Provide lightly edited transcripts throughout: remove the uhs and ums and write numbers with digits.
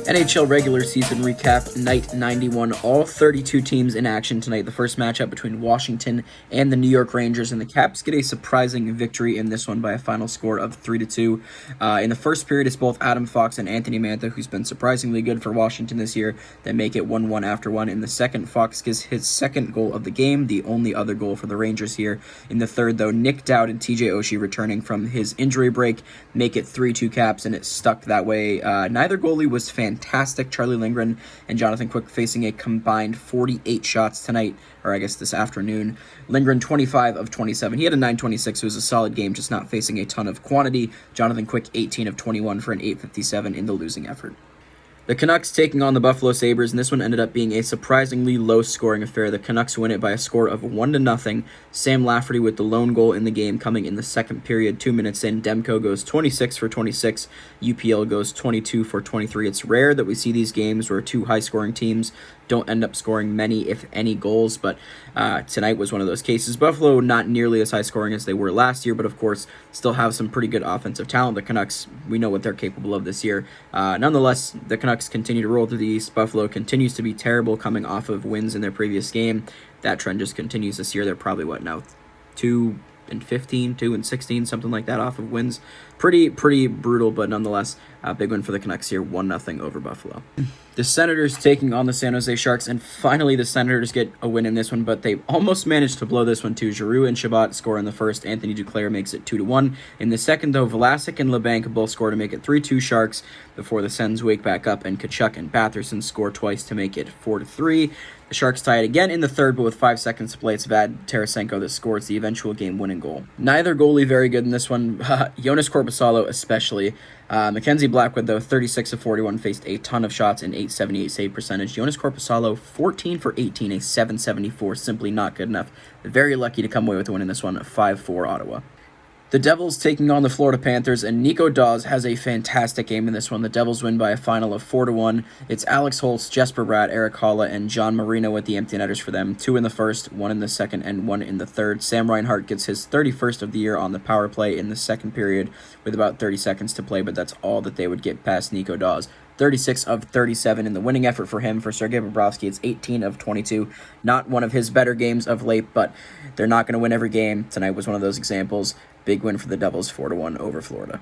NHL regular season recap, night 91. All 32 teams in action tonight. The first matchup between Washington and the New York Rangers, and the Caps get a surprising victory in this one by a final score of 3-2. In the first period, it's both Adam Fox and Anthony Mantha, who's been surprisingly good for Washington this year, that make it 1-1 after one. In the second, Fox gets his second goal of the game, the only other goal for the Rangers here. In the third, though, Nick Dowd and TJ Oshie, returning from his injury break, make it 3-2 Caps, and it stuck that way. Neither goalie was fantastic. Charlie Lindgren and Jonathan Quick facing a combined 48 shots tonight, or I guess this afternoon. Lindgren 25 of 27. He had a .926. It was a solid game, just not facing a ton of quantity. Jonathan Quick 18 of 21 for an .857 in the losing effort. The Canucks taking on the Buffalo Sabres, and this one ended up being a surprisingly low-scoring affair. The Canucks win it by a score of 1-0. Sam Lafferty with the lone goal in the game coming in the second period, 2 minutes in. Demko goes 26 for 26. UPL goes 22 for 23. It's rare that we see these games where two high-scoring teams don't end up scoring many, if any, goals, but tonight was one of those cases. Buffalo not nearly as high-scoring as they were last year, but of course still have some pretty good offensive talent. The Canucks, we know what they're capable of this year. Nonetheless, the Canucks continue to roll through the East. Buffalo continues to be terrible coming off of wins in their previous game. That trend just continues this year. They're probably, 2-15, 2-16, something like that off of wins. Pretty brutal, but nonetheless, a big win for the Canucks here, 1-0 over Buffalo. The Senators taking on the San Jose Sharks, and finally the Senators get a win in this one, but they almost managed to blow this one too. Giroux and Shabbat score in the first. Anthony Duclair makes it 2-1. In the second, though, Vlasic and LeBanc both score to make it 3-2 Sharks before the Sens wake back up, and Kachuk and Batherson score twice to make it 4-3. The Sharks tie it again in the third, but with 5 seconds to play, it's Vad Tarasenko that scores the eventual game-winning goal. Neither goalie very good in this one. Jonas Korpisalo especially. Mackenzie Blackwood, though, 36 of 41, faced a ton of shots and 878 save percentage. Jonas Korpisalo, 14 for 18, a 774, simply not good enough. Very lucky to come away with a win in this one, 5-4 Ottawa. The Devils taking on the Florida Panthers, and Nico Daws has a fantastic game in this one. The Devils win by a final of 4-1. It's Alex Holtz, Jesper Bratt, Eric Holla, and John Marino with the empty netters for them. 2 in the first, 1 in the second, and 1 in the third. Sam Reinhart gets his 31st of the year on the power play in the second period with about 30 seconds to play, but that's all that they would get past Nico Daws. 36 of 37 in the winning effort for him. For Sergei Bobrovsky, it's 18 of 22. Not one of his better games of late, but they're not going to win every game. Tonight was one of those examples. Big win for the Devils, 4-1 over Florida.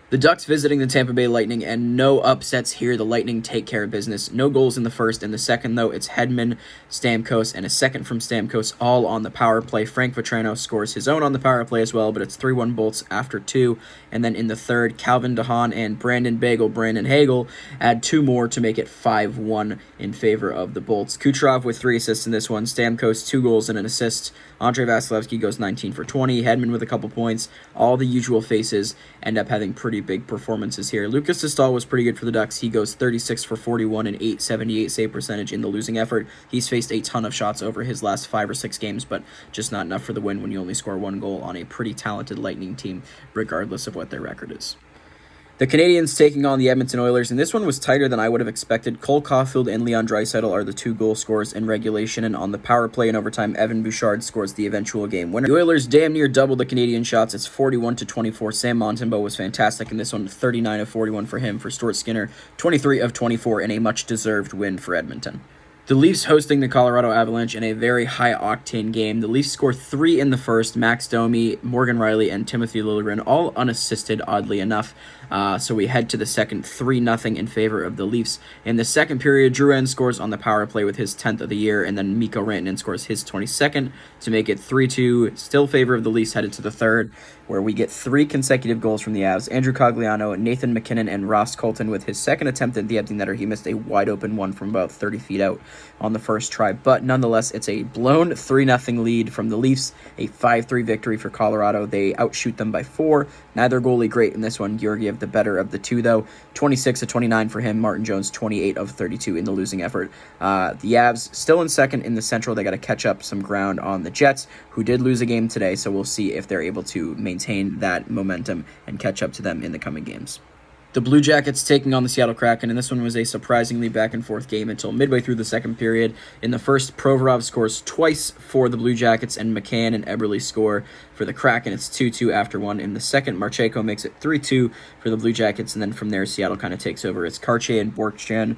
The Ducks visiting the Tampa Bay Lightning, and no upsets here. The Lightning take care of business. No goals in the first. In the second, though, it's Hedman, Stamkos, and a second from Stamkos, all on the power play. Frank Vatrano scores his own on the power play as well, but it's 3-1 Bolts after 2. And then in the third, Calvin DeHaan and Brandon Hagel add 2 more to make it 5-1 in favor of the Bolts. Kucherov with 3 assists in this one. Stamkos, 2 goals and an assist. Andrei Vasilevsky goes 19 for 20. Hedman with a couple points. All the usual faces end up having pretty big performances here. Lucas Dostal was pretty good for the Ducks. He goes 36 for 41 and 878 save percentage in the losing effort. He's faced a ton of shots over his last 5 or 6 games, but just not enough for the win when you only score 1 goal on a pretty talented Lightning team, regardless of what their record is. The Canadiens taking on the Edmonton Oilers, and this one was tighter than I would have expected. Cole Caulfield and Leon Draisaitl are the 2 goal scorers in regulation, and on the power play in overtime, Evan Bouchard scores the eventual game winner. The Oilers damn near doubled the Canadian shots. It's 41-24. Sam Montembeault was fantastic in this one, 39 of 41 for him. For Stuart Skinner, 23 of 24, and a much-deserved win for Edmonton. The Leafs hosting the Colorado Avalanche in a very high-octane game. The Leafs score 3 in the first. Max Domi, Morgan Riley, and Timothy Liljegren, all unassisted, oddly enough. So we head to the second, 3-0 in favor of the Leafs. In the second period, Drouin scores on the power play with his 10th of the year, and then Mikko Rantanen scores his 22nd to make it 3-2. Still favor of the Leafs headed to the third, where we get 3 consecutive goals from the Avs. Andrew Cogliano, Nathan McKinnon, and Ross Colton with his second attempt at the empty netter. He missed a wide-open one from about 30 feet out on the first try, but nonetheless, it's a blown 3-0 lead from the Leafs, a 5-3 victory for Colorado. They outshoot them by 4. Neither goalie great in this one. Georgiev the better of the 2, though. 26 of 29 for him. Martin Jones, 28 of 32 in the losing effort. The Avs still in second in the Central. They got to catch up some ground on the Jets, who did lose a game today, so we'll see if they're able to maintain that momentum and catch up to them in the coming games. The Blue Jackets taking on the Seattle Kraken, and this one was a surprisingly back-and-forth game until midway through the second period. In the first, Provorov scores twice for the Blue Jackets, and McCann and Eberle score for the Kraken. It's 2-2 after one. In the second, Marcheko makes it 3-2 for the Blue Jackets, and then from there, Seattle kind of takes over. It's Karche and Bjorkstrand,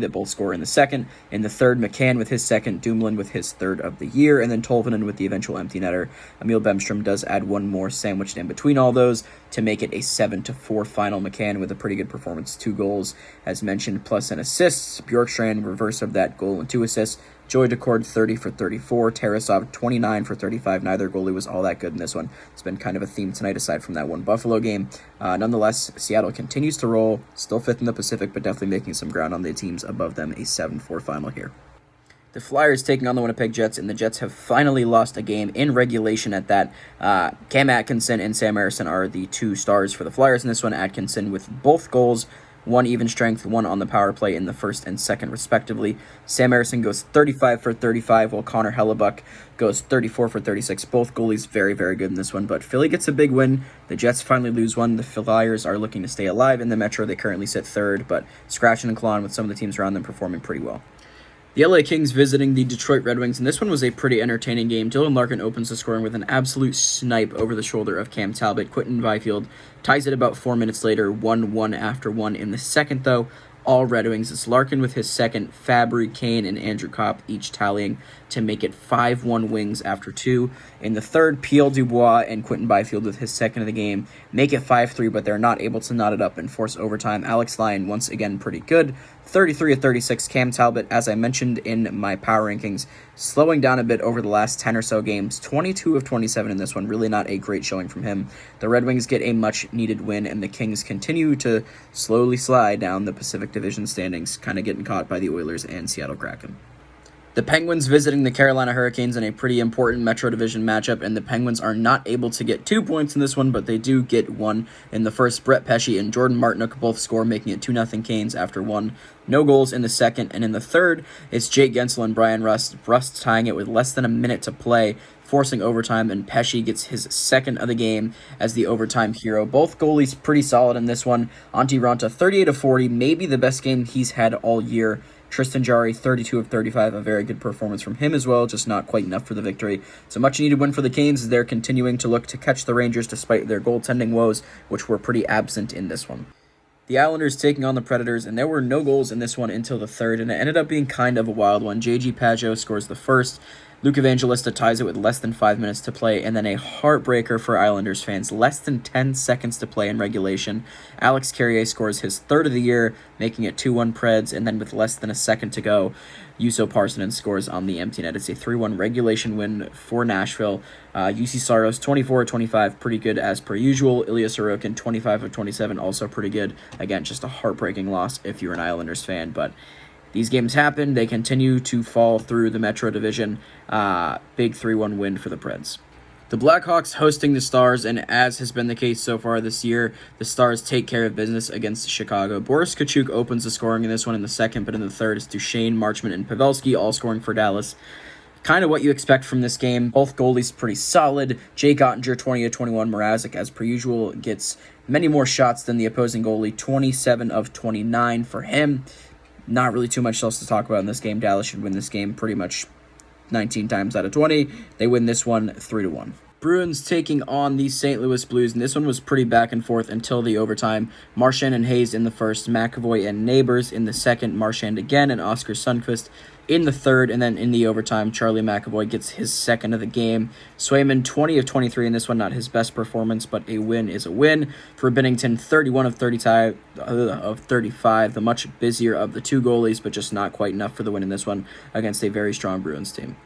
that both score in the second. In the third, McCann with his second, Dumoulin with his third of the year, and then Tolvanen with the eventual empty netter. Emil Bemstrom does add one more sandwiched in between all those to make it a 7-4 final. McCann with a pretty good performance, 2 goals, as mentioned, plus an assist. Bjorkstrand, reverse of that, goal and 2 assists. Joey Decord, 30 for 34. Tarasov, 29 for 35. Neither goalie was all that good in this one. It's been kind of a theme tonight aside from that one Buffalo game. Nonetheless, Seattle continues to roll. Still 5th in the Pacific, but definitely making some ground on the teams above them. A 7-4 final here. The Flyers taking on the Winnipeg Jets, and the Jets have finally lost a game in regulation at that. Cam Atkinson and Sam Ersson are the 2 stars for the Flyers in this one. Atkinson with both goals, 1 even strength, 1 on the power play in the first and second, respectively. Sam Ersson goes 35 for 35, while Connor Hellebuck goes 34 for 36. Both goalies very, very good in this one, but Philly gets a big win. The Jets finally lose one. The Flyers are looking to stay alive in the Metro. They currently sit 3rd, but scratching and clawing with some of the teams around them performing pretty well. The LA Kings visiting the Detroit Red Wings, and this one was a pretty entertaining game. Dylan Larkin opens the scoring with an absolute snipe over the shoulder of Cam Talbot. Quinton Byfield ties it about 4 minutes later, 1-1 after 1 in the second, though. All Red Wings. It's Larkin with his second, Fabry, Kane, and Andrew Kopp each tallying to make it 5-1 Wings after 2. In the third, Pierre Dubois and Quinton Byfield with his second of the game make it 5-3, but they're not able to knot it up and force overtime. Alex Lyon, once again, pretty good. 33 of 36. Cam Talbot, as I mentioned in my power rankings, slowing down a bit over the last 10 or so games. 22 of 27 in this one. Really not a great showing from him. The Red Wings get a much-needed win, and the Kings continue to slowly slide down the Pacific Division standings, kind of getting caught by the Oilers and Seattle Kraken. The Penguins visiting the Carolina Hurricanes in a pretty important Metro Division matchup, and the Penguins are not able to get 2 points in this one, but they do get 1 in the first. Brett Pesce and Jordan Martinook both score, making it 2-0 Canes after 1. No goals in the second, and in the third, it's Jake Gensel and Brian Rust. Rust tying it with less than a minute to play, forcing overtime, and Pesce gets his second of the game as the overtime hero. Both goalies pretty solid in this one. Antti Ranta, 38 of 40, maybe the best game he's had all year. Tristan Jarry, 32 of 35, a very good performance from him as well, just not quite enough for the victory. It's a much-needed win for the Canes as they're continuing to look to catch the Rangers despite their goaltending woes, which were pretty absent in this one. The Islanders taking on the Predators, and there were no goals in this one until the third, and it ended up being kind of a wild one. J.G. Pageau scores the first. Luke Evangelista ties it with less than 5 minutes to play, and then a heartbreaker for Islanders fans. Less than 10 seconds to play in regulation. Alex Carrier scores his third of the year, making it 2-1 Preds, and then with less than a second to go, Juuso Parssinen scores on the empty net. It's a 3-1 regulation win for Nashville. UC Saros, 24 of 25, pretty good as per usual. Ilya Sorokin, 25 of 27, also pretty good. Again, just a heartbreaking loss if you're an Islanders fan, but these games happen. They continue to fall through the Metro Division. Big 3-1 win for the Preds. The Blackhawks hosting the Stars, and as has been the case so far this year, the Stars take care of business against Chicago. Boris Kachuk opens the scoring in this one in the second, but in the third, it's Duchesne, Marchment, and Pavelski all scoring for Dallas. Kind of what you expect from this game. Both goalies pretty solid. Jake Ottinger, 20 of 21. Mrazek, as per usual, gets many more shots than the opposing goalie. 27 of 29 for him. Not really too much else to talk about in this game. Dallas should win this game pretty much 19 times out of 20. They win this one 3-1. Bruins taking on the St. Louis Blues, and this one was pretty back and forth until the overtime. Marchand and Hayes in the first, McAvoy and Neighbors in the second, Marchand again, and Oscar Sundqvist in the third, and then in the overtime, Charlie McAvoy gets his second of the game. Swayman, 20 of 23 in this one, not his best performance, but a win is a win. For Binnington, 31 of 35, the much busier of the two goalies, but just not quite enough for the win in this one against a very strong Bruins team.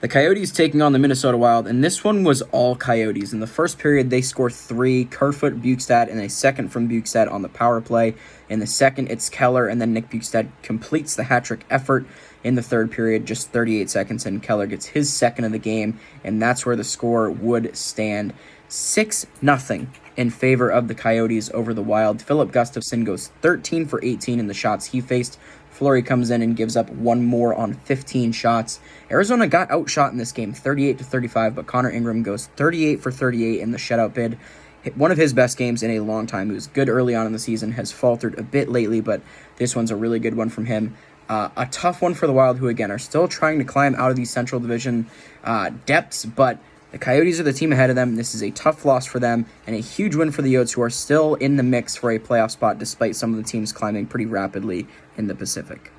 The Coyotes taking on the Minnesota Wild, and this one was all Coyotes. In the first period, they score 3, Kerfoot, Bukestad, and a second from Bukestad on the power play. In the second, it's Keller, and then Nick Bukestad completes the hat-trick effort in the third period, just 38 seconds, and Keller gets his second of the game, and that's where the score would stand 6-0 in favor of the Coyotes over the Wild. Philip Gustafson goes 13 for 18 in the shots he faced. Fleury comes in and gives up one more on 15 shots. Arizona got outshot in this game, 38-35, but Connor Ingram goes 38 for 38 in the shutout bid. one of his best games in a long time. He was good early on in the season, has faltered a bit lately, but this one's a really good one from him. A tough one for the Wild, who again are still trying to climb out of these Central Division depths, but the Coyotes are the team ahead of them. This is a tough loss for them and a huge win for the Yotes, who are still in the mix for a playoff spot despite some of the teams climbing pretty rapidly in the Pacific.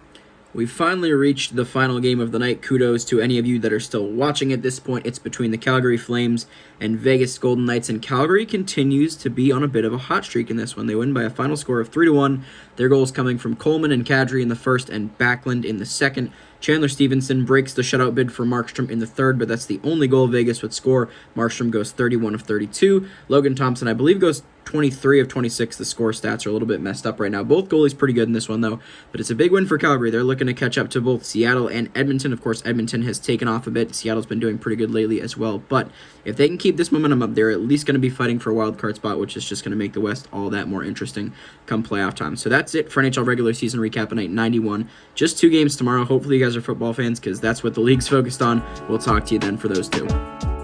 We finally reached the final game of the night. Kudos to any of you that are still watching at this point. It's between the Calgary Flames and Vegas Golden Knights, and Calgary continues to be on a bit of a hot streak in this one. They win by a final score of 3-1. Their goals coming from Coleman and Kadri in the first and Backlund in the second. Chandler Stevenson breaks the shutout bid for Markstrom in the third, but that's the only goal Vegas would score. Markstrom goes 31 of 32. Logan Thompson, I believe, goes 23 of 26. The score stats are a little bit messed up right now. Both goalies pretty good in this one, though, but it's a big win for Calgary. They're looking to catch up to both Seattle and Edmonton. Of course, Edmonton has taken off a bit. Seattle's been doing pretty good lately as well, but if they can keep this momentum up, they're at least going to be fighting for a wild card spot, which is just going to make the West all that more interesting come playoff time. So that's it for NHL regular season recap of night 91. Just 2 games tomorrow. Hopefully you guys are football fans, because that's what the league's focused on. We'll talk to you then for those 2.